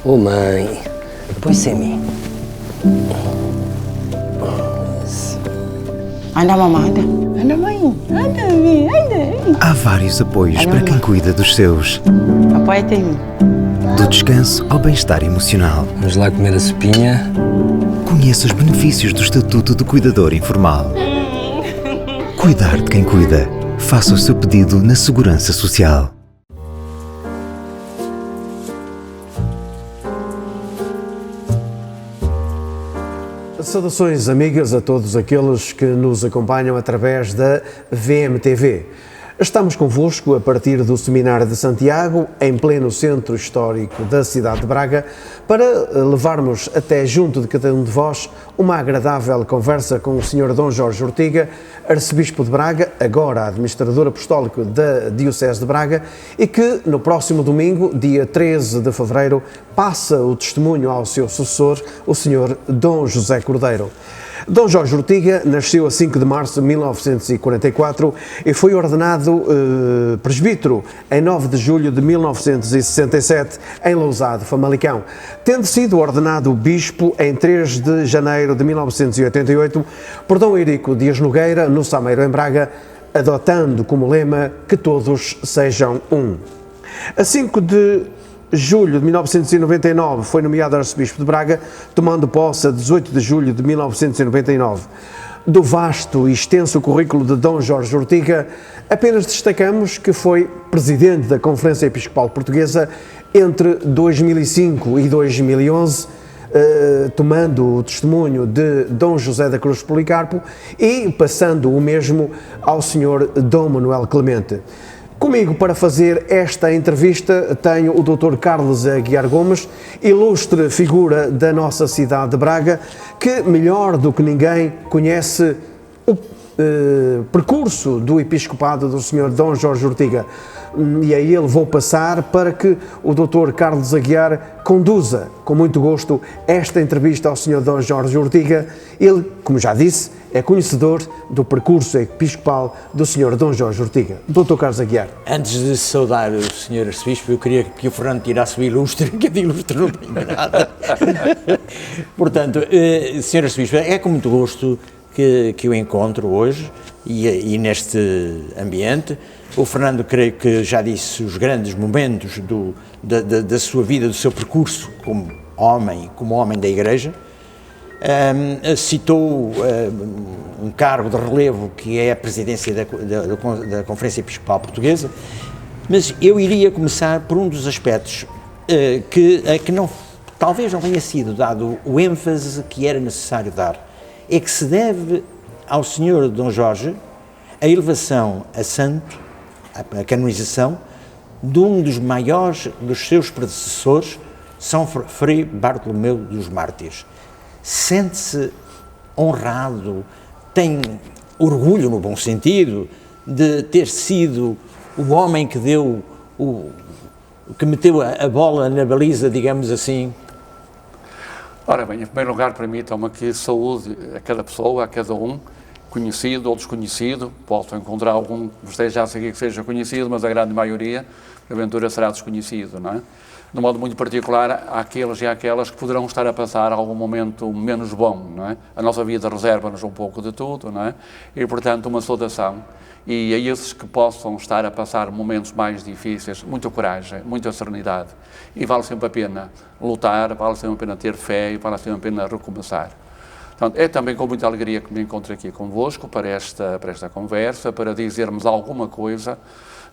Oh mãe, põe-se em mim. Anda, mamãe, anda. Anda, mãe. Anda. Há vários apoios para quem cuida dos seus. Apoia-te em mim. Do descanso ao bem-estar emocional. Vamos lá comer a sopinha. Conheça os benefícios do Estatuto do Cuidador Informal. Cuidar de quem cuida. Faça o seu pedido na Segurança Social. Saudações amigas a todos aqueles que nos acompanham através da VMTV. Estamos convosco a partir do Seminário de Santiago, em pleno centro histórico da cidade de Braga, para levarmos até junto de cada um de vós uma agradável conversa com o Sr. Dom Jorge Ortiga, arcebispo de Braga, agora administrador apostólico da Diocese de Braga, e que no próximo domingo, dia 13 de fevereiro, passa o testemunho ao seu sucessor, o Sr. Dom José Cordeiro. Dom Jorge Ortiga nasceu a 5 de março de 1944 e foi ordenado presbítero em 9 de julho de 1967 em Lousado, Famalicão, tendo sido ordenado bispo em 3 de janeiro de 1988 por Dom Eurico Dias Nogueira, no Sameiro, em Braga, adotando como lema que todos sejam um. A 5 de julho de 1999 foi nomeado arcebispo de Braga, tomando posse a 18 de julho de 1999. Do vasto e extenso currículo de Dom Jorge Ortiga, apenas destacamos que foi presidente da Conferência Episcopal Portuguesa entre 2005 e 2011, tomando o testemunho de Dom José da Cruz Policarpo e passando o mesmo ao Sr. Dom Manuel Clemente. Comigo para fazer esta entrevista tenho o Dr. Carlos Aguiar Gomes, ilustre figura da nossa cidade de Braga, que melhor do que ninguém conhece o percurso do episcopado do Sr. Dom Jorge Ortiga. E a ele vou passar para que o Dr. Carlos Aguiar conduza, com muito gosto, esta entrevista ao Sr. Dom Jorge Ortiga. Ele, como já disse, é conhecedor do percurso episcopal do Sr. Dom Jorge Ortiga. Dr. Carlos Aguiar. Antes de saudar o Sr. Arcebispo, eu queria que o Fernando tirasse o ilustre, que de ilustre não tem nada. Portanto, Sr. Arcebispo, é com muito gosto que o encontro hoje e neste ambiente. O Fernando, creio que já disse os grandes momentos da sua vida, do seu percurso como homem da Igreja. Citou um cargo de relevo que é a presidência da Conferência Episcopal Portuguesa, mas eu iria começar por um dos aspectos que talvez não tenha sido dado o ênfase que era necessário dar. É que se deve ao Sr. Dom Jorge a elevação a santo, a canonização, de um dos maiores dos seus predecessores, São Frei Bartolomeu dos Mártires. Sente-se honrado, tem orgulho, no bom sentido, de ter sido o homem que que meteu a bola na baliza, digamos assim? Ora bem, em primeiro lugar, permitam-me aqui saúde a cada pessoa, a cada um, conhecido ou desconhecido. Posso encontrar algum que esteja a seguir que seja conhecido, mas a grande maioria, porventura, será desconhecido, não é? De modo muito particular, há aqueles e aquelas que poderão estar a passar algum momento menos bom, não é? A nossa vida reserva-nos um pouco de tudo, não é? E, portanto, uma saudação. E a esses que possam estar a passar momentos mais difíceis, muita coragem, muita serenidade. E vale sempre a pena lutar, vale sempre a pena ter fé e vale sempre a pena recomeçar. Portanto, é também com muita alegria que me encontro aqui convosco para esta conversa, para dizermos alguma coisa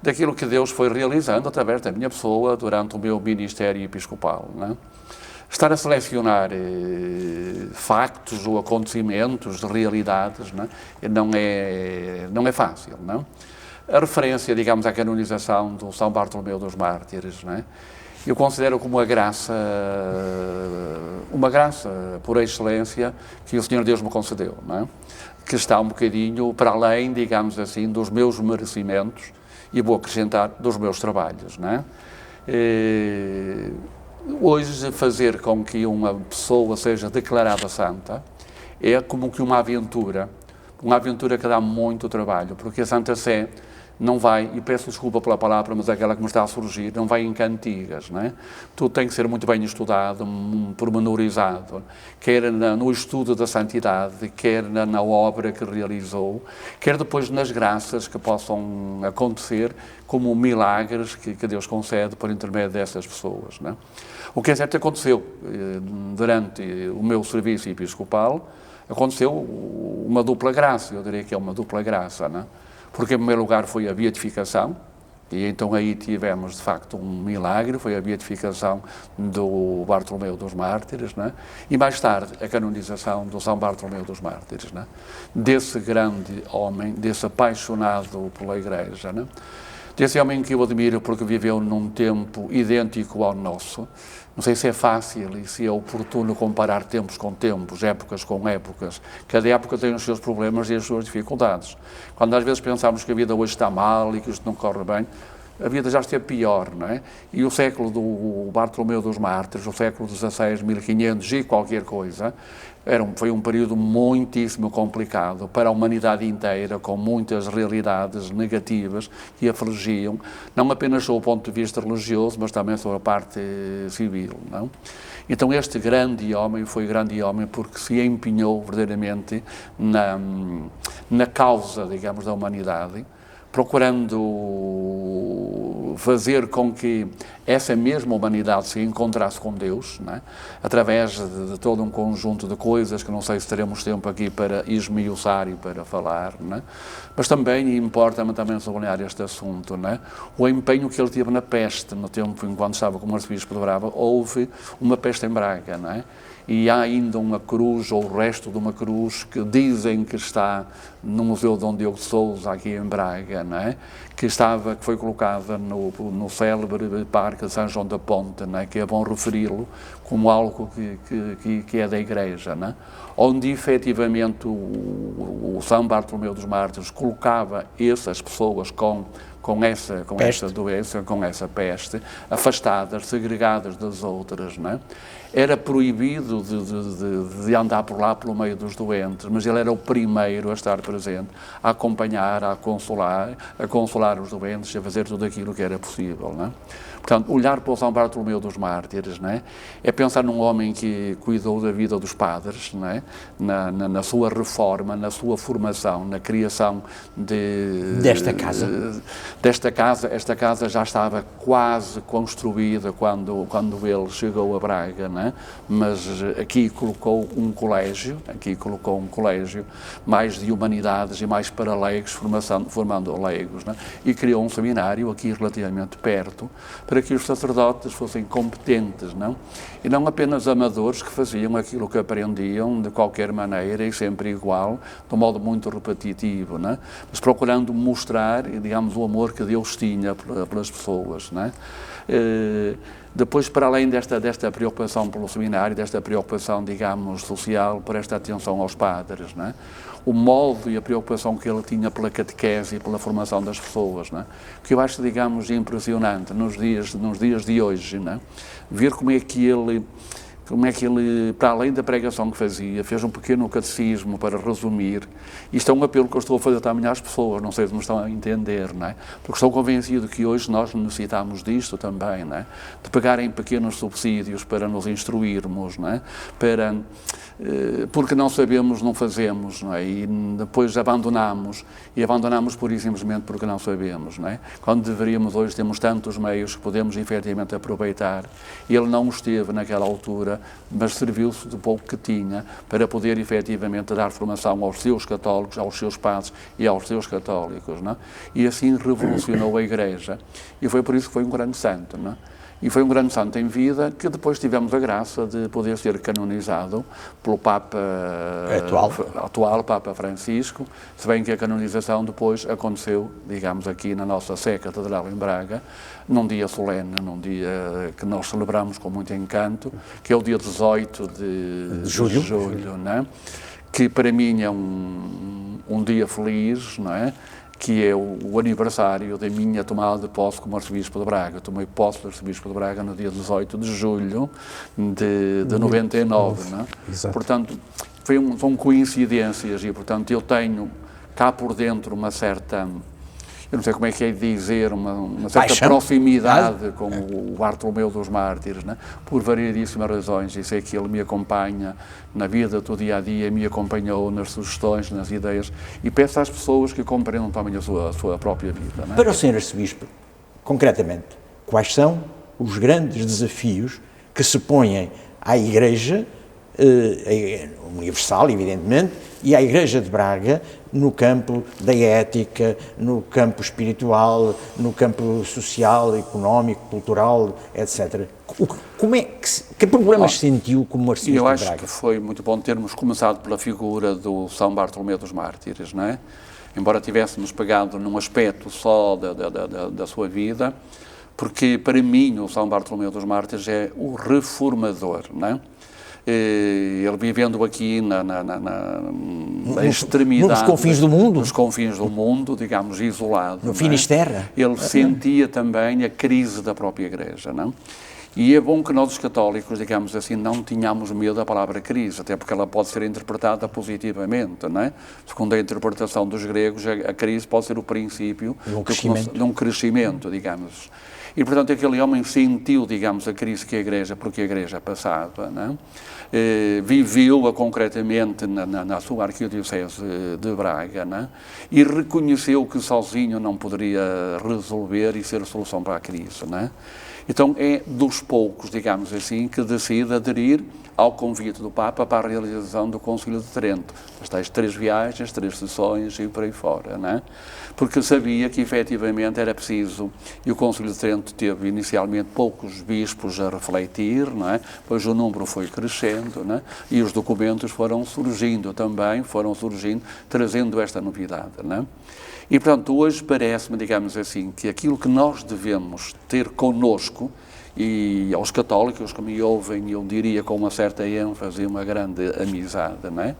daquilo que Deus foi realizando através da minha pessoa durante o meu ministério episcopal, não é? Estar a selecionar factos ou acontecimentos, realidades, não é fácil, não é? A referência, digamos, à canonização do São Bartolomeu dos Mártires, não é? Eu considero como uma graça por excelência que o Senhor Deus me concedeu, não é? Que está um bocadinho para além, digamos assim, dos meus merecimentos e vou acrescentar dos meus trabalhos, não é? Hoje, fazer com que uma pessoa seja declarada santa é como que uma aventura que dá muito trabalho, porque a Santa Sé não vai, e peço desculpa pela palavra, mas é aquela que me está a surgir, não vai em cantigas, não é? Tudo tem que ser muito bem estudado, pormenorizado, quer no estudo da santidade, quer na obra que realizou, quer depois nas graças que possam acontecer, como milagres que Deus concede por intermédio dessas pessoas, não é? O que é certo aconteceu durante o meu serviço episcopal, aconteceu uma dupla graça, eu diria que é uma dupla graça, não é? Porque em primeiro lugar foi a beatificação, e então aí tivemos de facto um milagre, foi a beatificação do Bartolomeu dos Mártires, né? E mais tarde a canonização do São Bartolomeu dos Mártires, né? Desse grande homem, desse apaixonado pela Igreja, né? Desse homem que eu admiro porque viveu num tempo idêntico ao nosso. Não sei se é fácil e se é oportuno comparar tempos com tempos, épocas com épocas. Cada época tem os seus problemas e as suas dificuldades. Quando às vezes pensamos que a vida hoje está mal e que isto não corre bem, a vida já esteve pior, não é? E o século do Bartolomeu dos Mártires, o século XVI, 1500 e qualquer coisa, foi um período muitíssimo complicado para a humanidade inteira, com muitas realidades negativas que afligiam, não apenas sob o ponto de vista religioso, mas também sobre a parte civil, não? Então este grande homem foi grande homem porque se empenhou verdadeiramente na causa, digamos, da humanidade, procurando fazer com que essa mesma humanidade se encontrasse com Deus, não é? Através de todo um conjunto de coisas que não sei se teremos tempo aqui para esmiuçar e para falar, não é? Mas também, e importa-me também sublinhar este assunto, não é? O empenho que ele teve na peste, no tempo enquanto estava como arcebispo de Braga, houve uma peste em Braga, não é? E há ainda uma cruz, ou o resto de uma cruz, que dizem que está no Museu Dom Diogo de Sousa, aqui em Braga, não é? Que foi colocada no célebre Parque de São João da Ponte, não é? Que é bom referi-lo como algo que é da Igreja, não é? Onde efetivamente o São Bartolomeu dos Mártires colocava essas pessoas com essa doença, com essa peste, afastadas, segregadas das outras, não é? Era proibido de andar por lá pelo meio dos doentes, mas ele era o primeiro a estar presente, a acompanhar, a consolar os doentes, a fazer tudo aquilo que era possível, não é? Portanto, olhar para o São Bartolomeu dos Mártires, não é? É pensar num homem que cuidou da vida dos padres, não é? Na sua reforma, na sua formação, na criação desta casa. Esta casa já estava quase construída quando ele chegou a Braga, não é? Mas aqui colocou um colégio mais de humanidades e mais para leigos, formando leigos, não é? E criou um seminário aqui relativamente perto, para que os sacerdotes fossem competentes, não? E não apenas amadores que faziam aquilo que aprendiam de qualquer maneira e sempre igual, de um modo muito repetitivo, não é? Mas procurando mostrar, digamos, o amor que Deus tinha pelas pessoas, não é? Depois, para além desta preocupação pelo seminário, desta preocupação, digamos, social, por esta atenção aos padres, não é? O modo e a preocupação que ele tinha pela catequese e pela formação das pessoas, não é? Que eu acho, digamos, impressionante nos dias de hoje, não é? Ver como é que ele, para além da pregação que fazia, fez um pequeno catecismo para resumir. Isto é um apelo que eu estou a fazer também às pessoas, não sei se me estão a entender, não é? Porque estou convencido que hoje nós necessitamos disto também, não é? De pegarem pequenos subsídios para nos instruirmos, não é? Porque não sabemos, não fazemos, não é? E depois abandonamos pura e simplesmente porque não sabemos, não é? Quando deveríamos, hoje temos tantos meios que podemos efetivamente aproveitar. Ele não esteve naquela altura, mas serviu-se do pouco que tinha para poder efetivamente dar formação aos seus católicos, aos seus padres e aos seus católicos, não é? E assim revolucionou a Igreja, e foi por isso que foi um grande santo, não é? E foi um grande santo em vida, que depois tivemos a graça de poder ser canonizado pelo Papa atual Papa Francisco, se bem que a canonização depois aconteceu, digamos, aqui na nossa Sé Catedral em Braga, num dia solene, num dia que nós celebramos com muito encanto, que é o dia 18 de julho, não é? Que para mim é um dia feliz, não é? Que é o aniversário da minha tomada de posse como arcebispo de Braga. Eu tomei posse de arcebispo de Braga no dia 18 de julho de 99, não é? Exato. Portanto, são coincidências e, portanto, eu tenho cá por dentro uma certa... eu não sei como é que é dizer, uma certa Paixão? proximidade com o Bartolomeu dos Mártires, né? Por variedíssimas razões, e sei que ele me acompanha na vida do dia-a-dia, me acompanhou nas sugestões, nas ideias, e peço às pessoas que compreendam também a sua própria vida. Né? Para o Sr. Arcebispo, concretamente, quais são os grandes desafios que se põem à Igreja Universal, evidentemente, e à Igreja de Braga, no campo da ética, no campo espiritual, no campo social, económico, cultural, etc. Como é que problemas sentiu como Arcebispo Eu de acho Braga? que foi muito bom termos começado pela figura do São Bartolomeu dos Mártires, não é? Embora tivéssemos pegado num aspecto só da sua vida, porque para mim o São Bartolomeu dos Mártires é o reformador, não é? Ele vivendo aqui na extremidade... Nos confins do mundo? Nos confins do mundo, digamos, isolado. No Finisterra? Ele sentia também a crise da própria Igreja, não? E é bom que nós, os católicos, digamos assim, não tenhamos medo da palavra crise, até porque ela pode ser interpretada positivamente, não é? Segundo a interpretação dos gregos, a crise pode ser o princípio de um crescimento, digamos. E, portanto, aquele homem sentiu, digamos, a crise que a Igreja, porque a Igreja passava, não é? Viveu-a concretamente na sua arquidiocese de Braga, não é? E reconheceu que sozinho não poderia resolver e ser a solução para a crise, não é? Então é dos poucos, digamos assim, que decide aderir ao convite do Papa para a realização do Concílio de Trento. As tais 3 viagens, 3 sessões e por aí fora, não é? Porque sabia que efetivamente era preciso, e o Concílio de Trento teve inicialmente poucos bispos a refletir, não é? Pois o número foi crescendo, não é? E os documentos foram surgindo também, trazendo esta novidade, não é? E, portanto, hoje parece-me, digamos assim, que aquilo que nós devemos ter connosco, e aos católicos que me ouvem, eu diria com uma certa ênfase e uma grande amizade, não é?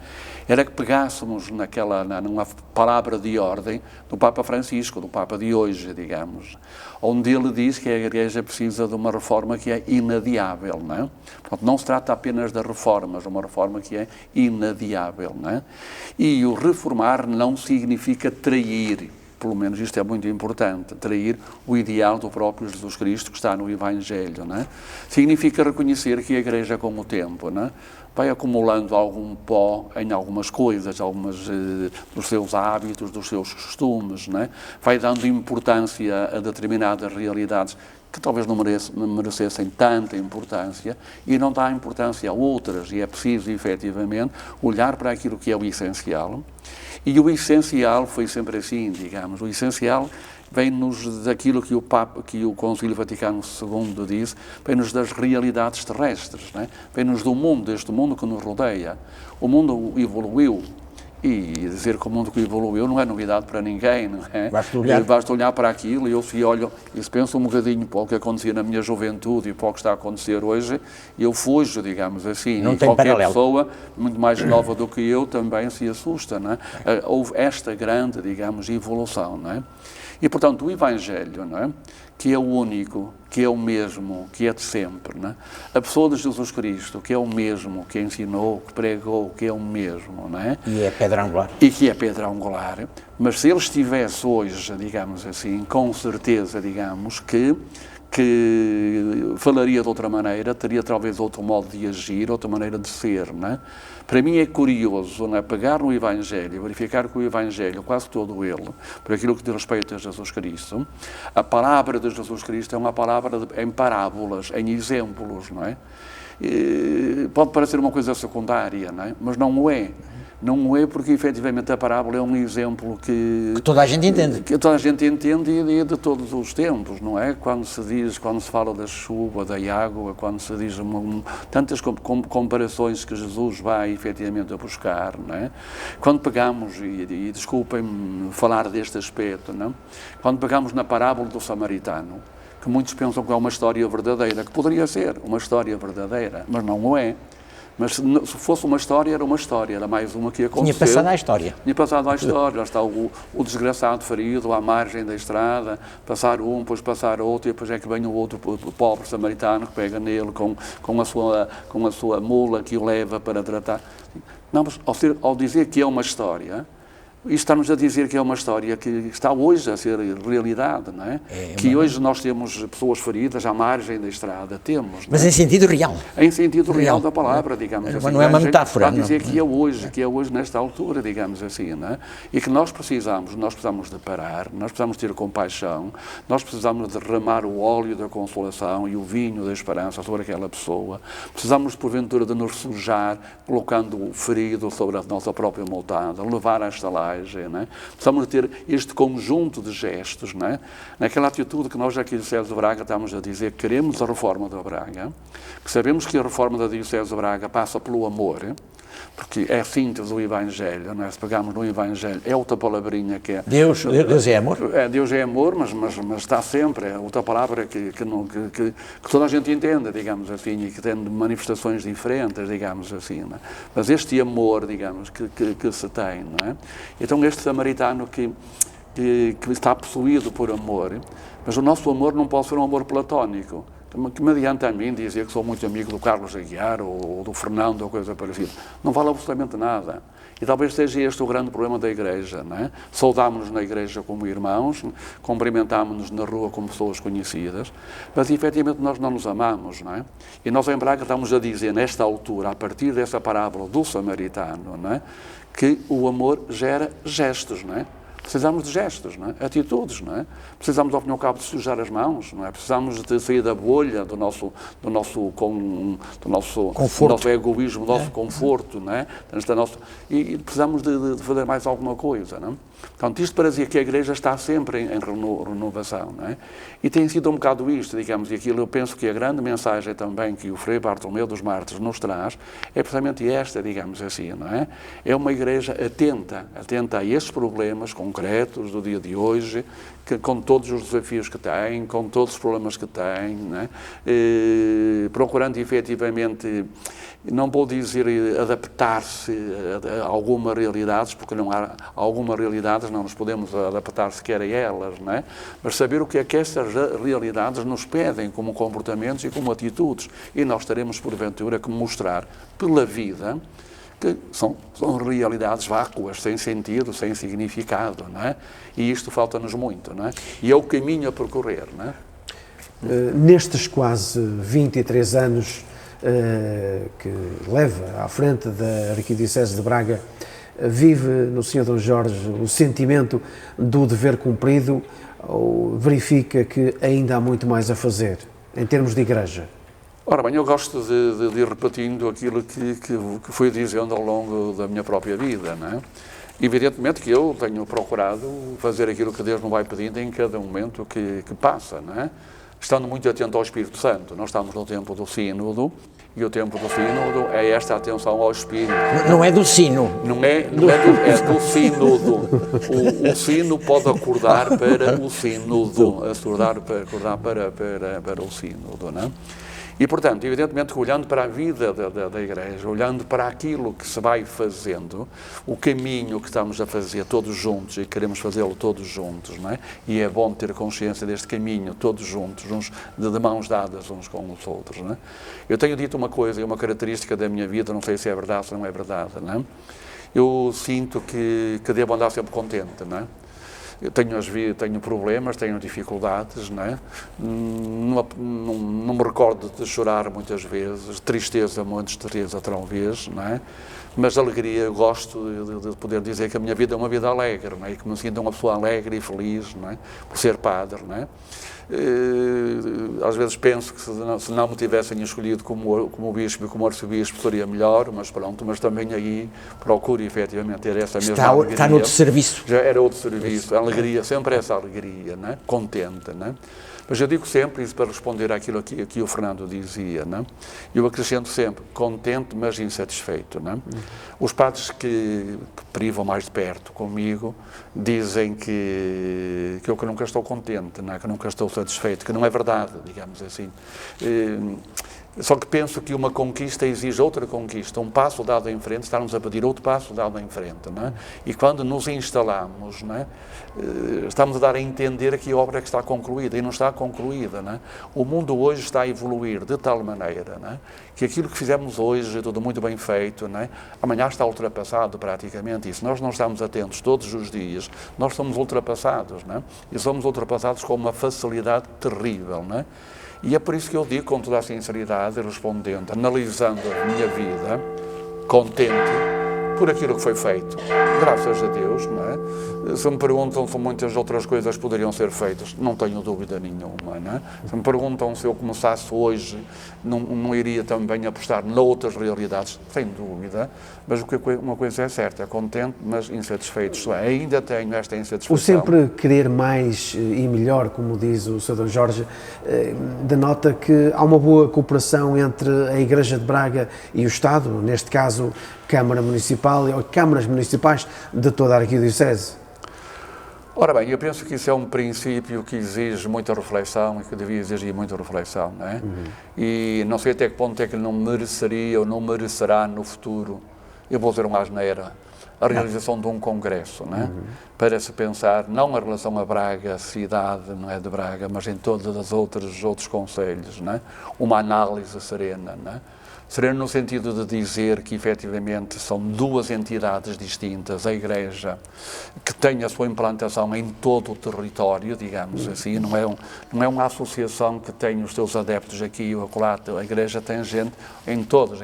Era que pegássemos numa palavra de ordem do Papa Francisco, do Papa de hoje, digamos, onde ele diz que a Igreja precisa de uma reforma que é inadiável, não é? Portanto, não se trata apenas de reformas, uma reforma que é inadiável, não é? E o reformar não significa trair, pelo menos isto é muito importante, trair o ideal do próprio Jesus Cristo que está no Evangelho, não é? Significa reconhecer que a Igreja, com o tempo, não é? Vai acumulando algum pó em algumas coisas, dos seus hábitos, dos seus costumes, não é? Vai dando importância a determinadas realidades que talvez não merecessem tanta importância e não dá importância a outras, e é preciso, efetivamente, olhar para aquilo que é o essencial. E o essencial foi sempre assim, digamos, o essencial vem-nos daquilo que o Concílio Vaticano II diz, vem-nos das realidades terrestres, não é? Vem-nos do mundo, deste mundo que nos rodeia. O mundo evoluiu, e dizer que o mundo que evoluiu não é novidade para ninguém, não é? Basta olhar para aquilo, e eu se olho, e se penso um bocadinho para o que acontecia na minha juventude e para o que está a acontecer hoje, eu fujo, digamos assim. Não e tem qualquer paralelo. pessoa, muito mais nova do que eu, também se assusta, não é? Houve esta grande, digamos, evolução, não é? E, portanto, o Evangelho, não é? Que é o único, que é o mesmo, que é de sempre, não é? A pessoa de Jesus Cristo, que é o mesmo, que ensinou, que pregou, que é o mesmo, não é? E é pedra angular. E que é pedra angular. Mas se ele estivesse hoje, digamos assim, com certeza, digamos, que falaria de outra maneira, teria talvez outro modo de agir, outra maneira de ser, não é? Para mim é curioso, não é? Pegar no Evangelho, verificar que o Evangelho, quase todo ele, por aquilo que diz respeito a Jesus Cristo, a palavra de Jesus Cristo é uma palavra em parábolas, em exemplos, não é? Pode parecer uma coisa secundária, não é? Mas não o é. Não o é porque, efetivamente, a parábola é um exemplo que toda a gente entende. Que toda a gente entende e de todos os tempos, não é? Quando se fala da chuva, da água, quando se diz tantas comparações que Jesus vai, efetivamente, a buscar, não é? Quando pegamos, e desculpem-me falar deste aspecto, não é? Quando pegamos na parábola do samaritano, que muitos pensam que é uma história verdadeira, que poderia ser uma história verdadeira, mas não o é. Mas se fosse uma história, era mais uma que aconteceu. Tinha passado à história. Tinha passado à história. Já está o desgraçado ferido à margem da estrada, passar um, depois passar outro, e depois é que vem o outro pobre samaritano que pega nele com a sua mula que o leva para tratar. Não, mas ao dizer que é uma história, Isto está-nos a dizer que é uma história que está hoje a ser realidade, não é? Que hoje nós temos pessoas feridas à margem da estrada, temos. Mas em sentido real. Em sentido real da palavra, digamos assim. Não é uma metáfora. Está a dizer que é hoje nesta altura, digamos assim, não é? E que nós precisamos de parar, nós precisamos ter compaixão, nós precisamos de derramar o óleo da consolação e o vinho da esperança sobre aquela pessoa. Precisamos, porventura, de nos sujar, colocando o ferido sobre a nossa própria montada, levar à estalagem. Não é? Precisamos ter este conjunto de gestos, não é? Naquela atitude que nós aqui do Diocese de Braga estamos a dizer que queremos a reforma da Braga, que sabemos que a reforma da Diocese de Braga passa pelo amor, porque é a síntese do Evangelho, não é? Se pegarmos no Evangelho, é outra palavrinha que é... Deus é amor? Deus é amor, mas está sempre, é outra palavra que toda a gente entenda, digamos assim, e que tem manifestações diferentes, digamos assim, não é? Mas este amor, digamos, que se tem, não é? Então este samaritano que está possuído por amor, mas o nosso amor não pode ser um amor platónico, que me adianta a mim dizer que sou muito amigo do Carlos Aguiar ou do Fernando ou coisa parecida. Não vale absolutamente nada. E talvez seja este o grande problema da Igreja, não é? Saudámos-nos na Igreja como irmãos, cumprimentámos-nos na rua como pessoas conhecidas, mas efetivamente nós não nos amamos, não é? E nós em Braga estamos a dizer, nesta altura, a partir dessa parábola do samaritano, não é? Que o amor gera gestos, não é? Precisamos de gestos, não é? Atitudes, não é? Precisamos, ao fim e ao cabo, de sujar as mãos, não é? Precisamos de sair da bolha do nosso egoísmo, do nosso conforto, não é? E precisamos de fazer mais alguma coisa, não é? Portanto, isto para dizer que a Igreja está sempre em renovação, não é? E tem sido um bocado isto, digamos, e aquilo eu penso que a grande mensagem também que o Frei Bartolomeu dos Mártires nos traz é precisamente esta, digamos assim, não é? É uma Igreja atenta a estes problemas concretos do dia de hoje, com todos os desafios que tem, com todos os problemas que tem, não é? Procurando efetivamente, não vou dizer adaptar-se a algumas realidades, porque não há algumas realidades, não nos podemos adaptar sequer a elas, não é? Mas saber o que é que essas realidades nos pedem como comportamentos e como atitudes. E nós teremos, porventura, que mostrar pela vida que são realidades vácuas, sem sentido, sem significado, não é? E isto falta-nos muito, não é? E é o caminho a percorrer, não é? Nestes quase 23 anos que leva à frente da Arquidiocese de Braga, vive no Sr. Dom Jorge o sentimento do dever cumprido ou verifica que ainda há muito mais a fazer, em termos de Igreja? Ora bem, eu gosto de ir repetindo aquilo que fui dizendo ao longo da minha própria vida, não é? Evidentemente que eu tenho procurado fazer aquilo que Deus me vai pedindo em cada momento que passa, não é? Estando muito atento ao Espírito Santo. Nós estamos no tempo do sínodo, e o tempo do sínodo é esta atenção ao Espírito. Não é do sino. É do sínodo. O sino pode acordar para o sínodo, acordar para o sínodo, não é? E, portanto, evidentemente que olhando para a vida da Igreja, olhando para aquilo que se vai fazendo, o caminho que estamos a fazer todos juntos, e queremos fazê-lo todos juntos, não é? E é bom ter consciência deste caminho, todos juntos, de mãos dadas uns com os outros, não é? Eu tenho dito uma coisa, uma característica da minha vida, não sei se é verdade ou se não é verdade, não é? Eu sinto que devo andar sempre contente, não é? Eu tenho problemas, tenho dificuldades, não é? Não me recordo de chorar muitas vezes, tristeza, muita tristeza talvez, não é? Mas alegria, gosto de poder dizer que a minha vida é uma vida alegre, não é? E que me sinto uma pessoa alegre e feliz, não é? Por ser padre, não é? Às vezes penso que se não me tivessem escolhido como bispo e como arcebispo seria melhor, mas pronto, mas também aí procuro efetivamente ter essa mesma alegria. Está noutro serviço. Já era outro serviço, a alegria, sempre essa alegria, não é? Contente, não é? Mas eu digo sempre, isso para responder àquilo que o Fernando dizia, não é? Eu acrescento sempre, contente mas insatisfeito, não é? Os padres que privam mais de perto comigo dizem que eu nunca estou contente, não é? Que nunca estou satisfeito, que não é verdade, digamos assim. Só que penso que uma conquista exige outra conquista, um passo dado em frente, estarmos a pedir outro passo dado em frente, não é? E quando nos instalamos, não é? Estamos a dar a entender que a obra é que está concluída, e não está concluída, não é? O mundo hoje está a evoluir de tal maneira, não é? Que aquilo que fizemos hoje, tudo muito bem feito, não é? Amanhã está ultrapassado praticamente, e se nós não estamos atentos todos os dias, nós somos ultrapassados, não é? E somos ultrapassados com uma facilidade terrível, não é? E é por isso que eu digo, com toda a sinceridade, respondendo, analisando a minha vida, contente por aquilo que foi feito, graças a Deus, não é? Se me perguntam se muitas outras coisas poderiam ser feitas, não tenho dúvida nenhuma, não é? Se me perguntam se eu começasse hoje, não iria também apostar noutras realidades, sem dúvida, mas uma coisa é certa, é contente, mas insatisfeito, isto é, ainda tenho esta insatisfação. O sempre querer mais e melhor, como diz o Sr. D. Jorge, denota que há uma boa cooperação entre a Igreja de Braga e o Estado, neste caso Câmara Municipal ou Câmaras Municipais de toda a Arquidiocese. Ora bem, eu penso que isso é um princípio que exige muita reflexão e que devia exigir muita reflexão, não é? E não sei até que ponto é que não mereceria ou não merecerá no futuro, eu vou dizer uma asneira, a realização de um congresso, não é? Para se pensar, não em relação a Braga, cidade, não é de Braga, mas em todos os outros concelhos, não é? Uma análise serena, não é? Serena no sentido de dizer que, efetivamente, são duas entidades distintas, a Igreja, que tem a sua implantação em todo o território, digamos assim, não é uma associação que tem os seus adeptos aqui ou acolá, a Igreja tem gente em todas.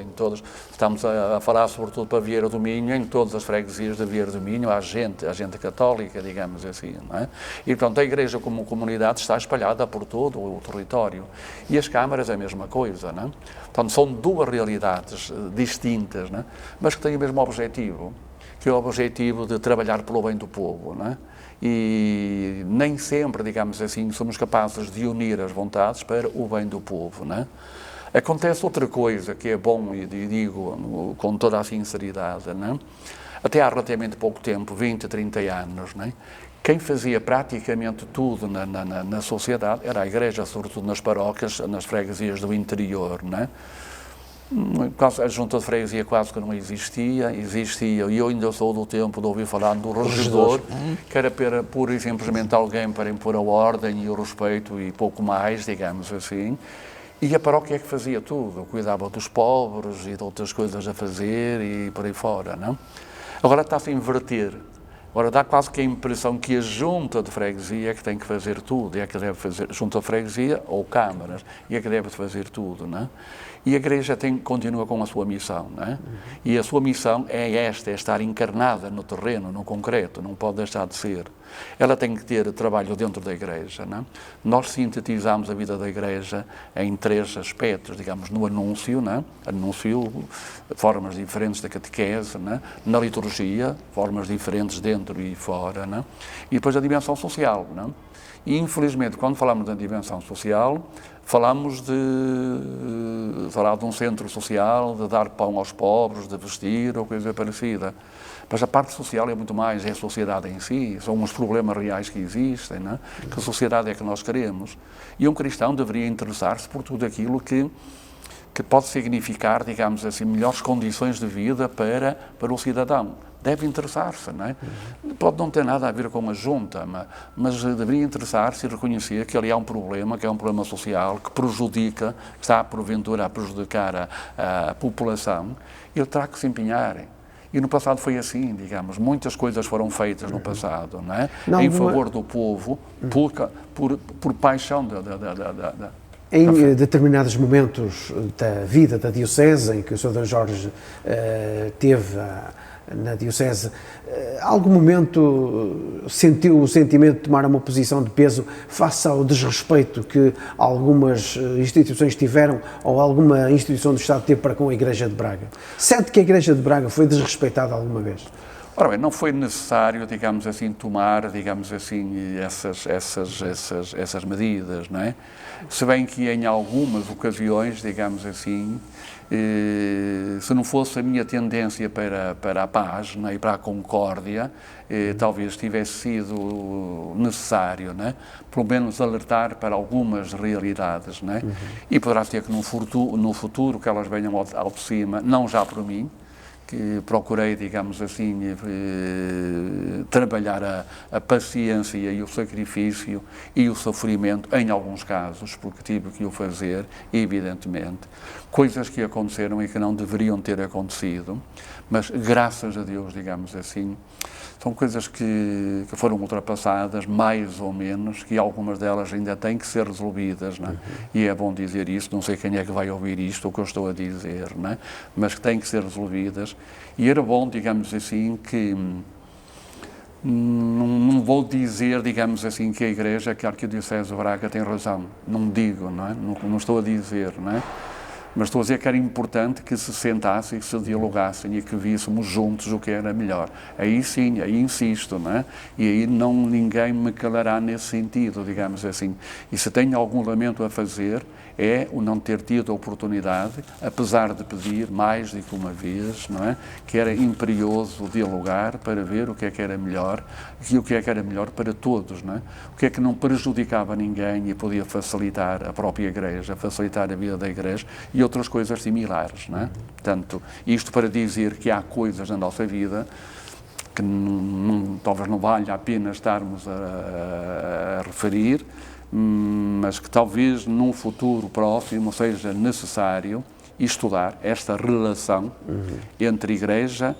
Estamos a falar, sobretudo, para Vieira do Minho, em todas as freguesias de Vieira do Minho, há gente católica, digamos assim, não é? E, portanto, a Igreja como comunidade está espalhada por todo o território. E as câmaras é a mesma coisa, não é? Portanto, são duas realidades distintas, não é? Mas que têm o mesmo objetivo, que é o objetivo de trabalhar pelo bem do povo, não é? E nem sempre, digamos assim, somos capazes de unir as vontades para o bem do povo, não é? Acontece outra coisa que é bom, e digo com toda a sinceridade, não é? Até há relativamente pouco tempo, 20, 30 anos, não é? Quem fazia praticamente tudo na sociedade era a Igreja, sobretudo nas paróquias, nas freguesias do interior, não é? A junta de freguesia quase que não existia, e eu ainda sou do tempo de ouvir falar do regedor, que era pura e simplesmente alguém para impor a ordem e o respeito e pouco mais, digamos assim. E a paróquia é que fazia tudo, cuidava dos pobres e de outras coisas a fazer e por aí fora, não? Agora está-se a inverter. Agora dá quase que a impressão que a junta de freguesia é que tem que fazer tudo, é que deve fazer, junta de freguesia ou câmaras, é que deve fazer tudo, não é? E a Igreja continua com a sua missão, não é? E a sua missão é estar encarnada no terreno, no concreto, não pode deixar de ser. Ela tem que ter trabalho dentro da Igreja, não é? Nós sintetizamos a vida da Igreja em 3 aspectos, digamos, no anúncio, não é? Anúncio, formas diferentes da catequese, não é? Na liturgia, formas diferentes dentro e fora, não é? E depois a dimensão social, não é? E, infelizmente, quando falamos da dimensão social, falamos de um centro social, de dar pão aos pobres, de vestir ou coisa parecida. Mas a parte social é muito mais, é a sociedade em si, são os problemas reais que existem, não é? Que sociedade é que nós queremos. E um cristão deveria interessar-se por tudo aquilo que pode significar, digamos assim, melhores condições de vida para o cidadão. Deve interessar-se, não é? Pode não ter nada a ver com a junta, mas deveria interessar-se e reconhecer que ali há um problema, que é um problema social, que prejudica, que está porventura a prejudicar a população, e ele terá que se empenhar. E no passado foi assim, digamos, muitas coisas foram feitas no passado, não é? Em favor do povo, por paixão Em determinados momentos da vida da Diocese, em que o Sr. D. Jorge teve na Diocese, algum momento sentiu o sentimento de tomar uma posição de peso face ao desrespeito que algumas instituições tiveram ou alguma instituição do Estado teve para com a Igreja de Braga? Sente que a Igreja de Braga foi desrespeitada alguma vez? Ora bem, não foi necessário, digamos assim, tomar, digamos assim, essas medidas, não é? Se bem que em algumas ocasiões, digamos assim, se não fosse a minha tendência para a paz, não é? E para a concórdia, talvez tivesse sido necessário, não é? Pelo menos alertar para algumas realidades, não é? E poderá ser que no futuro que elas venham ao de cima, não já por mim, que procurei, digamos assim, trabalhar a paciência e o sacrifício e o sofrimento, em alguns casos, porque tive que o fazer, evidentemente, coisas que aconteceram e que não deveriam ter acontecido, mas graças a Deus, digamos assim, são coisas que foram ultrapassadas, mais ou menos, que algumas delas ainda têm que ser resolvidas, não é? E é bom dizer isso, não sei quem é que vai ouvir isto, o que eu estou a dizer, não é? Mas que têm que ser resolvidas, e era bom, digamos assim, que não vou dizer, digamos assim, que a Igreja, que a Arquidiocese de Braga tem razão, não digo, não é? Não estou a dizer, não é? Mas estou a dizer que era importante que se sentassem, que se dialogassem e que víssemos juntos o que era melhor. Aí sim, aí insisto, não é? E aí ninguém me calará nesse sentido, digamos assim. E se tenho algum lamento a fazer, é o não ter tido a oportunidade, apesar de pedir mais do que uma vez, não é? Que era imperioso dialogar para ver o que é que era melhor e o que é que era melhor para todos, não é? O que é que não prejudicava ninguém e podia facilitar a própria Igreja, facilitar a vida da Igreja e outras coisas similares, não é? Portanto, isto para dizer que há coisas na nossa vida que talvez não valha a pena estarmos a referir, mas que talvez num futuro próximo seja necessário estudar esta relação entre Igreja,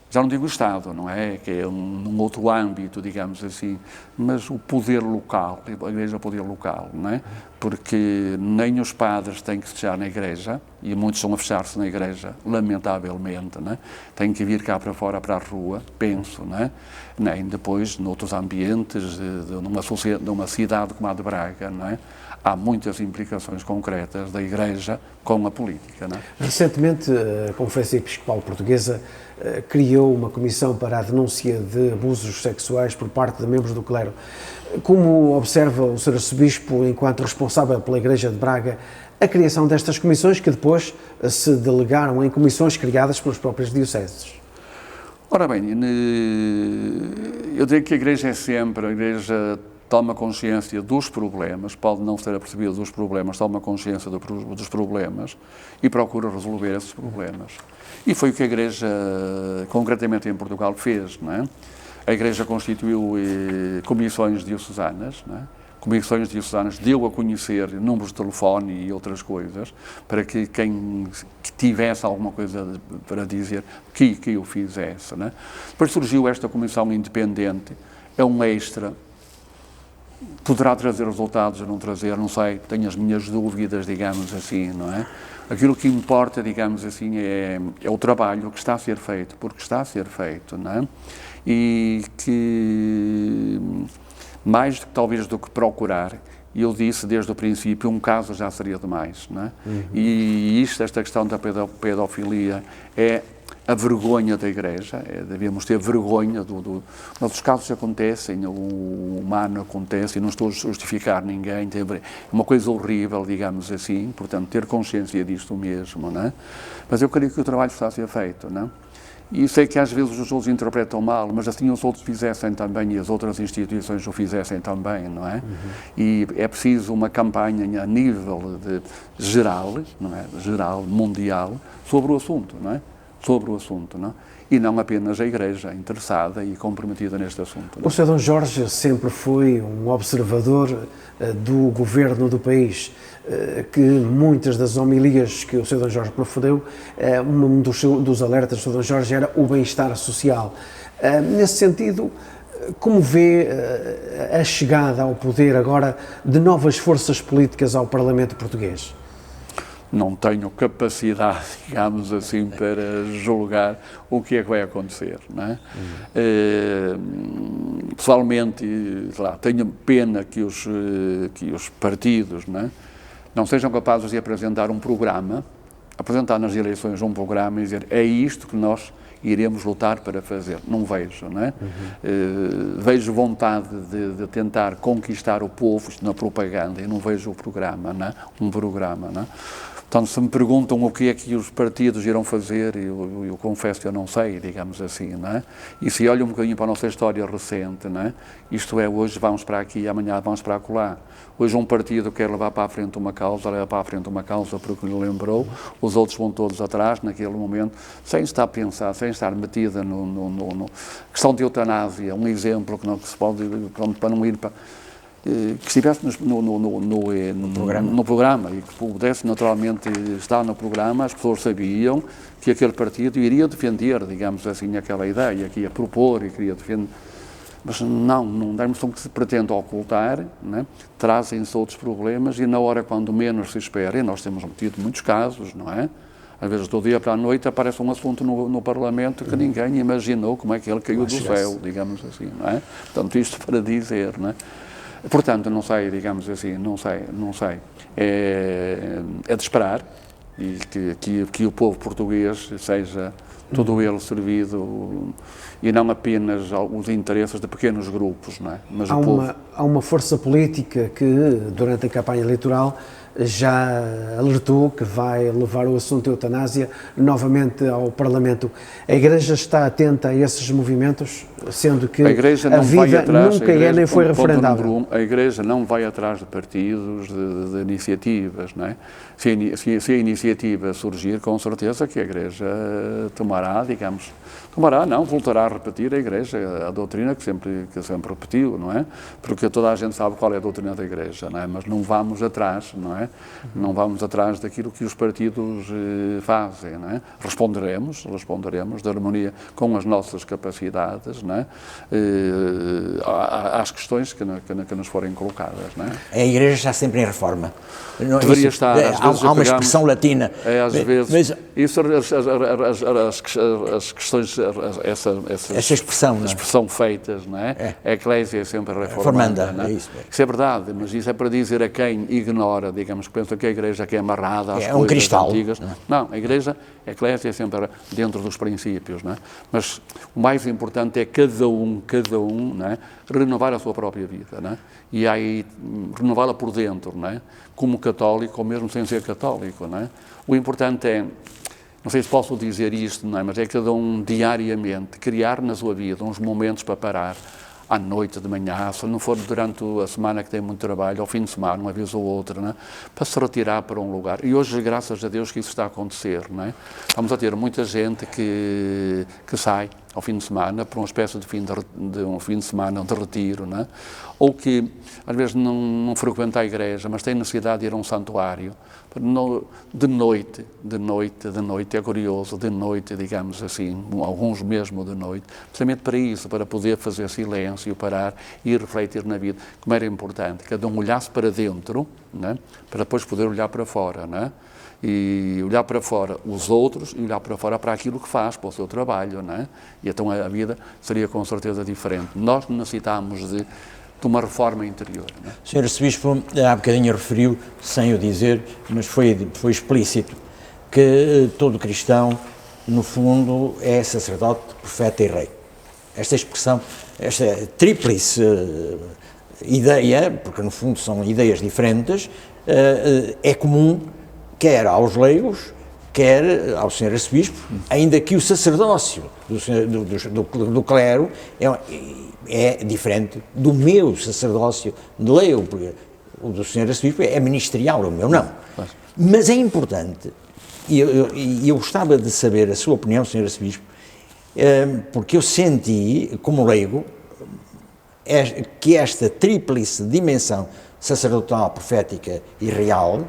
já não digo Estado, não é? Que é num outro âmbito, digamos assim, mas o poder local, a Igreja é o poder local, não é? Porque nem os padres têm que fechar na Igreja, e muitos estão a fechar-se na Igreja, lamentavelmente, não é? Têm que vir cá para fora, para a rua, penso, não é? Nem depois, noutros ambientes, numa cidade como a de Braga, não é? Há muitas implicações concretas da Igreja com a política, não é? Recentemente, a Conferência Episcopal Portuguesa criou uma comissão para a denúncia de abusos sexuais por parte de membros do clero. Como observa o Sr. Arcebispo, enquanto responsável pela Igreja de Braga, a criação destas comissões que depois se delegaram em comissões criadas pelas próprias dioceses? Ora bem, eu digo que a Igreja toma consciência dos problemas, pode não ser apercebida dos problemas, toma consciência dos problemas e procura resolver esses problemas. E foi o que a Igreja, concretamente em Portugal, fez, não é? A Igreja constituiu comissões diocesanas, não é? Comissões diocesanas, deu a conhecer números de telefone e outras coisas, para que quem tivesse alguma coisa para dizer, que o fizesse, não é? Depois surgiu esta comissão independente, é um extra, poderá trazer resultados ou não trazer, não sei, tenho as minhas dúvidas, digamos assim, não é? Aquilo que importa, digamos assim, é o trabalho que está a ser feito, porque está a ser feito, não é? E que, mais talvez do que procurar, eu disse desde o princípio, um caso já seria demais, não é? E esta questão da pedofilia é a vergonha da Igreja, devíamos ter vergonha mas os casos acontecem, o humano acontece, e não estou a justificar ninguém, é uma coisa horrível, digamos assim, portanto, ter consciência disto mesmo, não é? Mas eu creio que o trabalho está a ser feito, não é? E sei que às vezes os outros interpretam mal, mas assim os outros fizessem também e as outras instituições o fizessem também, não é? E é preciso uma campanha a nível geral, não é? Geral, mundial, sobre o assunto, não é? Sobre o assunto, não é? E não apenas a Igreja interessada e comprometida neste assunto. O Sr. Dom Jorge sempre foi um observador do governo do país, que muitas das homilias que o Sr. Dom Jorge proferiu, um dos alertas do Sr. Dom Jorge era o bem-estar social. Nesse sentido, como vê a chegada ao poder agora de novas forças políticas ao Parlamento português? Não tenho capacidade, digamos assim, para julgar o que é que vai acontecer, não é? Pessoalmente, tenho pena que os partidos, não sejam capazes de apresentar um programa, apresentar nas eleições um programa e dizer é isto que nós iremos lutar para fazer. Não vejo, não é? Vejo vontade de tentar conquistar o povo na propaganda e não vejo o programa, não é? Um programa, não é? Portanto, se me perguntam o que é que os partidos irão fazer, eu confesso que eu não sei, digamos assim, não é? E se olha um bocadinho para a nossa história recente, não é? Isto é, hoje vamos para aqui, amanhã vamos para acolá. Hoje um partido quer levar para a frente uma causa, leva para a frente uma causa porque lhe lembrou, os outros vão todos atrás naquele momento, sem estar a pensar, sem estar metida no questão de eutanásia, um exemplo que, não, que se pode, para não ir para... que estivesse no programa e que pudesse naturalmente estar no programa, as pessoas sabiam que aquele partido iria defender, digamos assim, aquela ideia, que ia propor e queria defender. Mas não dá a noção que se pretende ocultar, né? Trazem-se outros problemas e na hora quando menos se espera, e nós temos tido muitos casos, não é? Às vezes, do dia para a noite, aparece um assunto no Parlamento que ninguém imaginou como é que ele caiu do céu, digamos assim, não é? Portanto, isto para dizer, não é? Portanto, não sei, digamos assim, não sei. É de esperar e que o povo português seja todo ele servido e não apenas os interesses de pequenos grupos, não é? Mas há uma força política que, durante a campanha eleitoral, já alertou que vai levar o assunto da eutanásia novamente ao Parlamento. A Igreja está atenta a esses movimentos, sendo que a vida nunca é nem foi referendada. A Igreja não vai atrás de partidos, de iniciativas, não é? Se a iniciativa surgir, com certeza que a Igreja voltará a repetir a Igreja, a doutrina que sempre repetiu, não é? Porque toda a gente sabe qual é a doutrina da Igreja, não é? Mas não vamos atrás, não é? Não vamos atrás daquilo que os partidos fazem, não é? Responderemos de harmonia com as nossas capacidades, não é? Às questões que nos forem colocadas, não é? A Igreja está sempre em reforma. Deveria estar, às vezes há uma expressão latina. Às vezes, isso, as questões, essa expressão, a expressão feitas, não é? A Eclésia é sempre reformanda, não é? Isso é verdade, mas isso é para dizer a quem ignora, digamos, que pensa que a Igreja é amarrada às coisas cristal antigas. Não, a Igreja, a Eclésia é sempre dentro dos princípios, não é? Mas o mais importante é cada um, não é? Renovar a sua própria vida, não é? E aí renová-la por dentro, não é? Como católico, ou mesmo sem ser católico, não é? O importante é, não sei se posso dizer isto, não é? Mas é cada um diariamente criar na sua vida uns momentos para parar, à noite, de manhã, se não for durante a semana que tem muito trabalho, ao fim de semana, uma vez ou outra, não é? Para se retirar para um lugar. E hoje, graças a Deus, que isso está a acontecer, não é? Estamos a ter muita gente que sai ao fim de semana, para uma espécie de um fim de semana de retiro, não é? Ou que, às vezes, não frequenta a igreja, mas tem necessidade de ir a um santuário, de noite, é curioso, de noite, digamos assim, alguns mesmo de noite, precisamente para isso, para poder fazer silêncio, parar e refletir na vida, como era importante, cada um olhasse para dentro, não é? Para depois poder olhar para fora, não é? E olhar para fora os outros e olhar para fora para aquilo que faz, para o seu trabalho, não é? E então a vida seria com certeza diferente. Nós necessitamos de uma reforma interior. Não é? Sr. Arcebispo, há bocadinho referiu, sem o dizer, mas foi explícito, que todo cristão, no fundo, é sacerdote, profeta e rei. Esta expressão, esta tríplice ideia, porque no fundo são ideias diferentes, é comum quer aos leigos, quer ao Sr. Arcebispo, ainda que o sacerdócio do clero é diferente do meu sacerdócio de leigo, porque o do Sr. Arcebispo é ministerial, o meu não. Mas é importante, e eu gostava de saber a sua opinião, Sr. Arcebispo, porque eu senti, como leigo, que esta tríplice dimensão sacerdotal, profética e real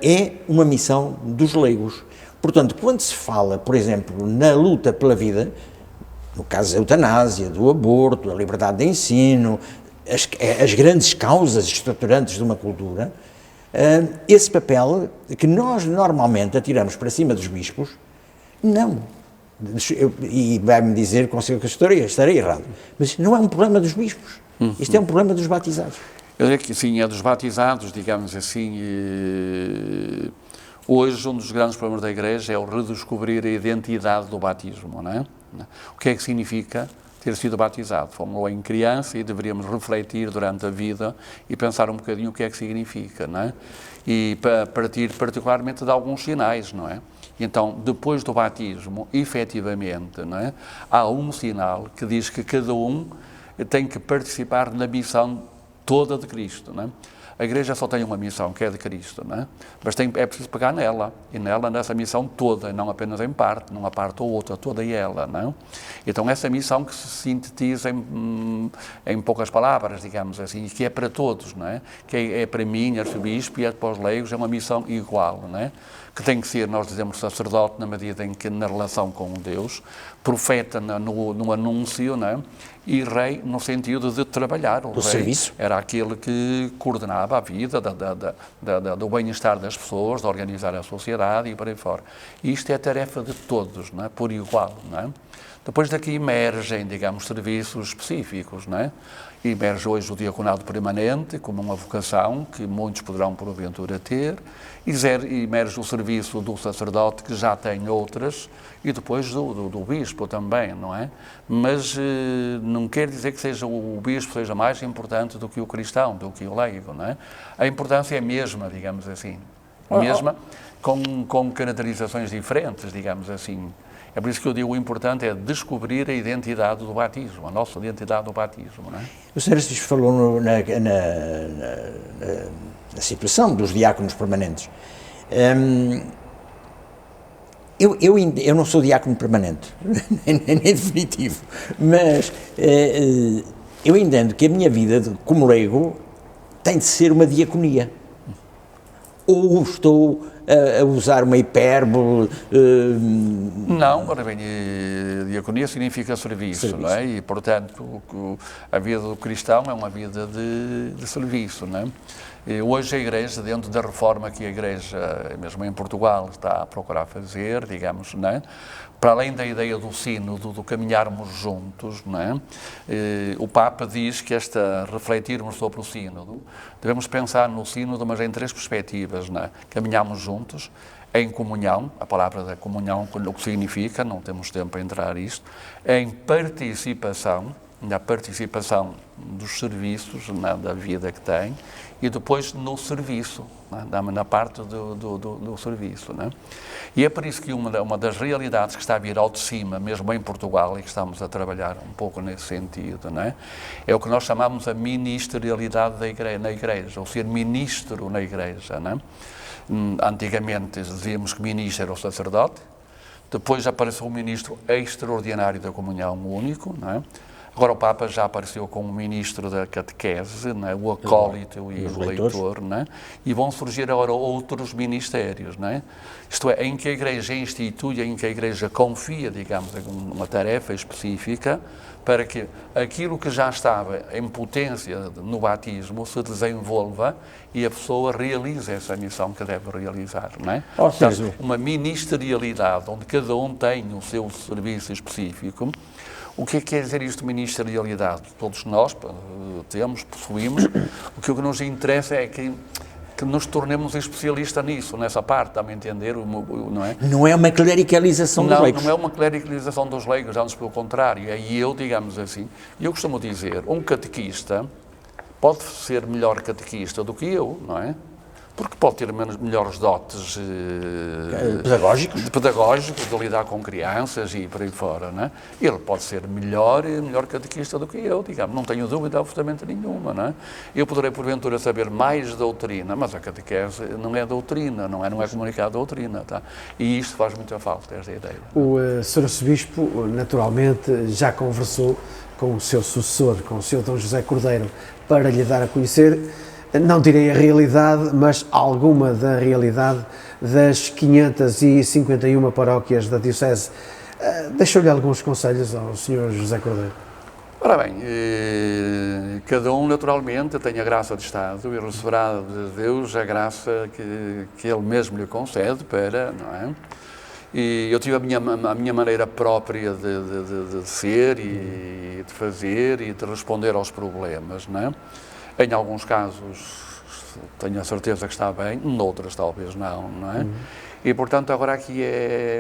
é uma missão dos leigos. Portanto, quando se fala, por exemplo, na luta pela vida, no caso da eutanásia, do aborto, da liberdade de ensino, as grandes causas estruturantes de uma cultura, esse papel que nós normalmente atiramos para cima dos bispos, não. E vai-me dizer com certeza que estarei errado, mas não é um problema dos bispos, isto é um problema dos batizados. Eu diria que sim, é dos batizados, digamos assim, Hoje, um dos grandes problemas da Igreja é o redescobrir a identidade do batismo, não é? O que é que significa ter sido batizado? Fomos em criança e deveríamos refletir durante a vida e pensar um bocadinho o que é que significa, não é? E partir particularmente de alguns sinais, não é? Então, depois do batismo, efetivamente, não é? Há um sinal que diz que cada um tem que participar na missão toda de Cristo, não é? A Igreja só tem uma missão, que é de Cristo, não é? Mas é preciso pegar nela, e nessa missão toda, não apenas em parte, numa parte ou outra, toda ela, não é? Então, essa missão que se sintetiza em poucas palavras, digamos assim, e que é para todos, não é? Que é para mim, arcebispo, e é para os leigos, é uma missão igual, não é? Que tem que ser, nós dizemos, sacerdote na medida em que na relação com Deus, profeta no anúncio, não é? E rei no sentido de trabalhar. O rei serviço. Era aquele que coordenava a vida do bem-estar das pessoas, de organizar a sociedade e por aí fora. E isto é tarefa de todos, não é? Por igual, não é? Depois daqui emergem, digamos, serviços específicos, não é? Emerge hoje o diaconado permanente, como uma vocação que muitos poderão, porventura, ter. Emerge o serviço do sacerdote, que já tem outras, e depois do bispo também, não é? Mas não quer dizer que o bispo seja mais importante do que o cristão, do que o leigo, não é? A importância é a mesma, digamos assim. Mesma, com caracterizações diferentes, digamos assim. É por isso que eu digo, o importante é descobrir a identidade do batismo, a nossa identidade do batismo, não é? O Sr. Arcebispo falou na situação dos diáconos permanentes. Eu não sou diácono permanente, nem definitivo, mas eu entendo que a minha vida como leigo tem de ser uma diaconia. Ou estou a usar uma hipérbole? Não, ora bem, diaconia significa serviço, não é? E, portanto, a vida do cristão é uma vida de serviço, não é? E hoje a Igreja, dentro da reforma que a Igreja, mesmo em Portugal, está a procurar fazer, digamos, não é? Para além da ideia do sínodo, do caminharmos juntos, não é? O Papa diz que refletirmos sobre o sínodo, devemos pensar no sínodo, mas em três perspectivas, não é? Caminhamos juntos, em comunhão, a palavra da comunhão, o que significa, não temos tempo para entrar nisto, em participação, na participação dos serviços, da vida que tem, e depois no serviço, na parte do serviço, não é? E é por isso que uma das realidades que está a vir ao de cima, mesmo em Portugal, e que estamos a trabalhar um pouco nesse sentido, não é? É o que nós chamamos a ministerialidade na Igreja, ou ser ministro na Igreja, não é? Antigamente dizíamos que ministro era o sacerdote, depois apareceu o ministro extraordinário da comunhão único, não é? Agora o Papa já apareceu como ministro da catequese, não é? O acólito e o leitor, não é? E vão surgir agora outros ministérios, não é? Isto é, em que a Igreja institui, em que a Igreja confia, digamos, uma tarefa específica para que aquilo que já estava em potência no batismo se desenvolva e a pessoa realize essa missão que deve realizar, não é? Portanto, uma ministerialidade onde cada um tem o seu serviço específico. O que é que quer dizer isto, ministerialidade? Todos nós possuímos. O que nos interessa é que nos tornemos especialistas nisso, nessa parte, dá-me a entender, não é? Não é uma clericalização dos leigos. Não é uma clericalização dos leigos, antes pelo contrário. E eu, digamos assim, eu costumo dizer, um catequista pode ser melhor catequista do que eu, não é? Porque pode ter melhores dotes pedagógicos, de lidar com crianças e por aí fora, não é? Ele pode ser melhor catequista do que eu, digamos, não tenho dúvida absolutamente nenhuma, não é? Eu poderei, porventura, saber mais doutrina, mas a catequese não é doutrina, não é comunicar doutrina, tá? E isto faz muita falta, esta ideia. O Sr. Arcebispo, naturalmente, já conversou com o seu sucessor, com o Sr. Dom José Cordeiro, para lhe dar a conhecer, não direi a realidade, mas alguma da realidade das 551 paróquias da Diocese. Deixou-lhe alguns conselhos ao Sr. José Cordeiro? Ora bem, cada um naturalmente tem a graça de Estado e receberá de Deus a graça que Ele mesmo lhe concede para, não é? E eu tive a minha maneira própria de ser e de fazer e de responder aos problemas, não é? Em alguns casos tenho a certeza que está bem, noutras talvez não, não é? E portanto agora aqui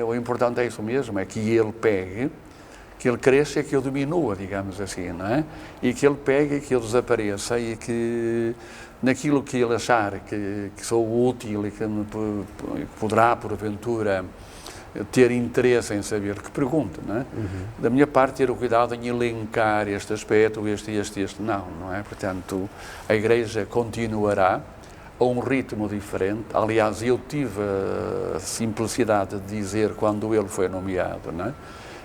o importante é isso mesmo, é que ele pegue, que ele cresça e que ele diminua, digamos assim, não é? E que ele pegue e que ele desapareça e que naquilo que ele achar que sou útil e que poderá porventura ter interesse em saber, que pergunte, não é? Da minha parte, ter o cuidado em elencar este aspecto, este, não é? Portanto, a Igreja continuará a um ritmo diferente. Aliás, eu tive a simplicidade de dizer, quando ele foi nomeado, não é?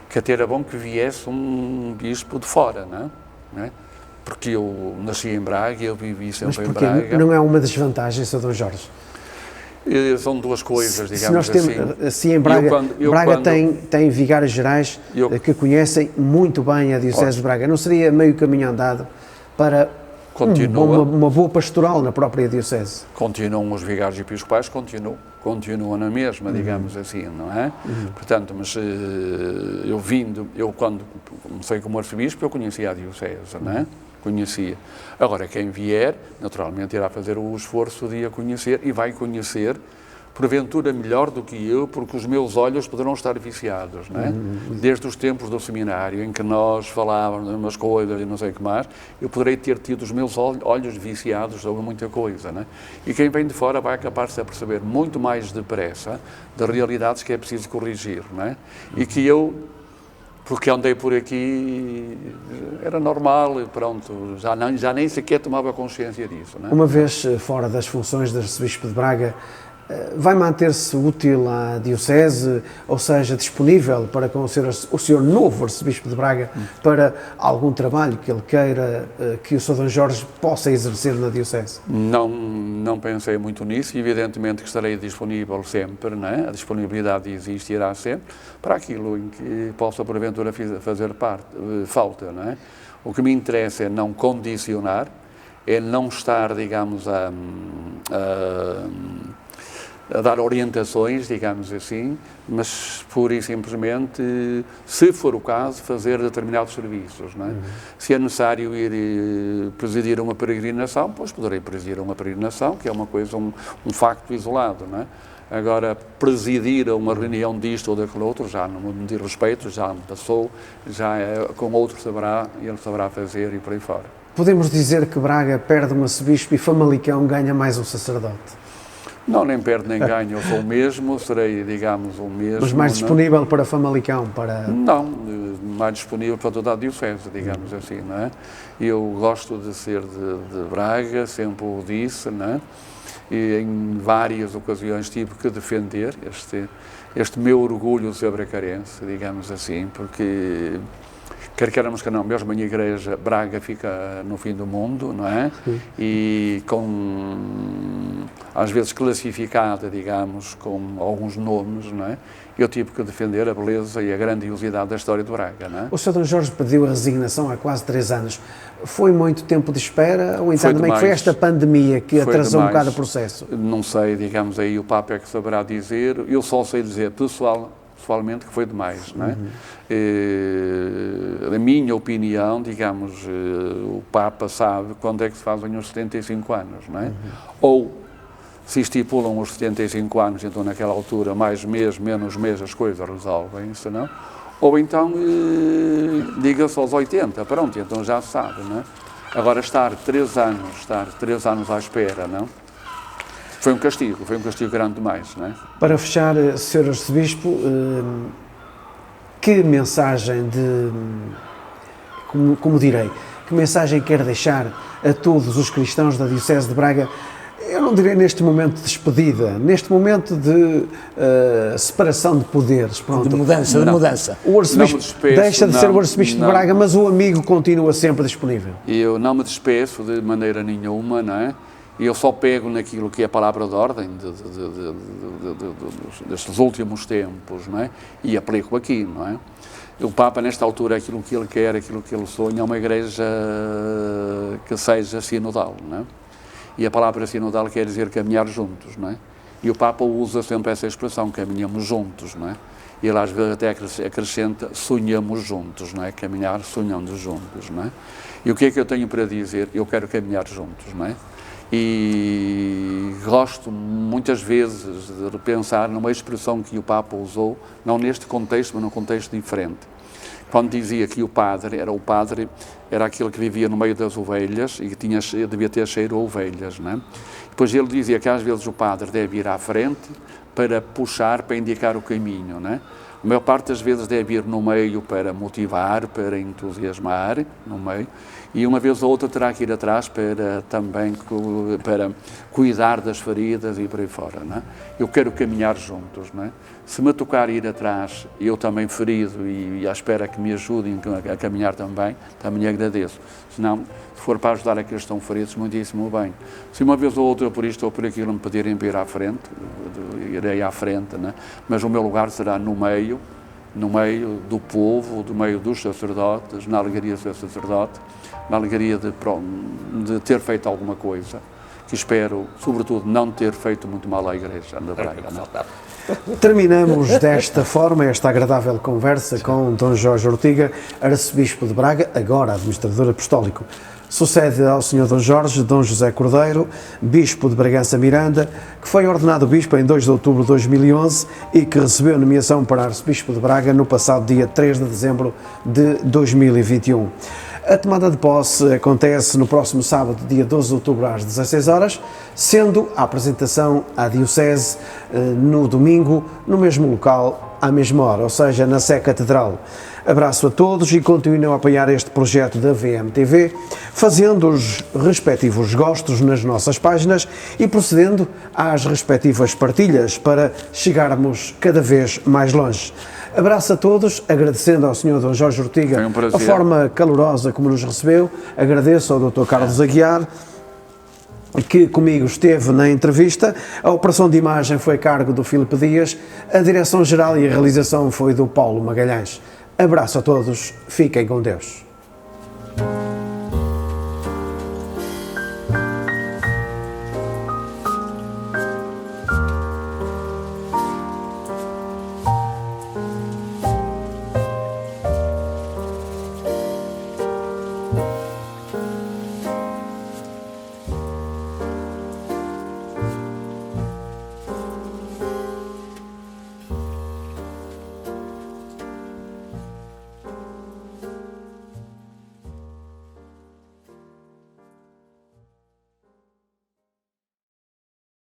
Que até era bom que viesse um bispo de fora, não é? Porque eu nasci em Braga, eu vivi sempre em Braga. Não é uma desvantagem, Sr. Dom Jorge? São duas coisas, digamos se nós temos, assim. Em Braga, Braga tem vigários gerais que conhecem muito bem a Diocese de Braga. Não seria meio caminho andado para uma boa pastoral na própria Diocese? Continuam os vigários episcopais, continuam na mesma, digamos assim, não é? Portanto, mas eu quando comecei como arcebispo, eu conhecia a Diocese, não é? Conhecia. Agora, quem vier, naturalmente, irá fazer o esforço de a conhecer e vai conhecer, porventura, melhor do que eu, porque os meus olhos poderão estar viciados, não é? Desde os tempos do seminário, em que nós falávamos de umas coisas e não sei o que mais, eu poderei ter tido os meus olhos viciados sobre muita coisa, não é? E quem vem de fora vai capaz de perceber muito mais depressa das realidades que é preciso corrigir, não é? E que eu, porque andei por aqui, era normal, pronto, já nem sequer tomava consciência disso, não é? Uma vez fora das funções de arcebispo de Braga, vai manter-se útil à Diocese, ou seja, disponível para com o senhor novo arcebispo de Braga para algum trabalho que ele queira que o Sr. Dom Jorge possa exercer na Diocese? Não pensei muito nisso, evidentemente que estarei disponível sempre, não é? A disponibilidade existe e irá sempre, para aquilo em que possa porventura fazer falta, não é? O que me interessa é não condicionar, é não estar, digamos, a dar orientações, digamos assim, mas pura e simplesmente, se for o caso, fazer determinados serviços, não é? Se é necessário ir presidir uma peregrinação, pois poderei presidir uma peregrinação, que é uma coisa, um facto isolado, não é? Agora, presidir a uma reunião disto ou daquele outro, já não me diz respeito, já me passou, já com outro ele saberá fazer e por aí fora. Podemos dizer que Braga perde um arcebispo e Famalicão ganha mais um sacerdote? Não, nem perde nem ganha, eu sou o mesmo, serei, digamos, o mesmo. Mas mais disponível para Famalicão? Não, mais disponível para toda a Diocese, digamos assim, não é? Eu gosto de ser de Braga, sempre o disse, não é? E em várias ocasiões tive que defender este meu orgulho de ser bracarense, digamos assim, porque quer queiramos que não, mesmo a minha igreja, Braga fica no fim do mundo, não é? E às vezes classificada, digamos, com alguns nomes, não é? Eu tive que defender a beleza e a grandiosidade da história de Braga, não é? O Sr. Dom Jorge pediu a resignação há quase 3 anos. Foi muito tempo de espera ou então também foi esta pandemia que atrasou um bocado o processo? Não sei, digamos, aí o Papa é que saberá dizer, eu só sei dizer pessoalmente que foi demais, não é? A minha opinião, digamos, o Papa sabe quando é que se fazem os 75 anos, não é? Ou se estipulam os 75 anos, então naquela altura, mais mês, menos mês, as coisas resolvem-se, não? Ou então diga-se aos 80, pronto, então já se sabe, não é? Agora estar 3 anos à espera, não? Foi um castigo grande demais, não é? Para fechar, Sr. Arcebispo, que mensagem que mensagem quer deixar a todos os cristãos da Diocese de Braga? Eu não direi neste momento de despedida, neste momento de separação de poderes. Pronto. De mudança. O arcebispo deixa de ser o arcebispo de Braga, mas o amigo continua sempre disponível. Eu não me despeço de maneira nenhuma, não é? E eu só pego naquilo que é a palavra de ordem destes últimos tempos, não é? E aplico aqui, não é? O Papa, nesta altura, aquilo que ele quer, aquilo que ele sonha, é uma igreja que seja sinodal, não é? E a palavra sinodal quer dizer caminhar juntos, não é? E o Papa usa sempre essa expressão, caminhamos juntos, não é? E ele às vezes até acrescenta, sonhamos juntos, não é? Caminhar sonhando juntos, não é? E o que é que eu tenho para dizer? Eu quero caminhar juntos, não é? E gosto muitas vezes de pensar numa expressão que o Papa usou, não neste contexto, mas num contexto diferente. Quando dizia que o padre era aquele que vivia no meio das ovelhas e que devia ter cheiro a ovelhas, não é? Depois ele dizia que às vezes o padre deve ir à frente para puxar, para indicar o caminho, não é? A maior parte das vezes deve ir no meio para motivar, para entusiasmar, no meio, e uma vez ou outra terá que ir atrás para também para cuidar das feridas e por aí fora, não é? Eu quero caminhar juntos, não é? Se me tocar ir atrás, eu também ferido e à espera que me ajudem a caminhar também agradeço. Senão, se for para ajudar aqueles que estão feridos, muitíssimo bem. Se uma vez ou outra por isto ou por aquilo me pedirem para ir à frente, irei à frente, né? Mas o meu lugar será no meio do povo, no meio dos sacerdotes, na alegria de ser sacerdote, na alegria de ter feito alguma coisa, que espero, sobretudo, não ter feito muito mal à Igreja da Braga. Terminamos desta forma esta agradável conversa com Dom Jorge Ortiga, arcebispo de Braga, agora administrador apostólico. Sucede ao Sr. Dom Jorge Dom José Cordeiro, bispo de Bragança Miranda, que foi ordenado bispo em 2 de outubro de 2011 e que recebeu nomeação para arcebispo de Braga no passado dia 3 de dezembro de 2021. A tomada de posse acontece no próximo sábado, dia 12 de outubro, às 16 horas, sendo a apresentação à Diocese no domingo, no mesmo local, à mesma hora, ou seja, na Sé Catedral. Abraço a todos e continuem a apoiar este projeto da VMTV, fazendo os respectivos gostos nas nossas páginas e procedendo às respectivas partilhas para chegarmos cada vez mais longe. Abraço a todos, agradecendo ao Sr. Dom Jorge Ortiga a forma calorosa como nos recebeu. Agradeço ao Dr. Carlos Aguiar, que comigo esteve na entrevista. A operação de imagem foi a cargo do Filipe Dias, a direção-geral e a realização foi do Paulo Magalhães. Abraço a todos, fiquem com Deus.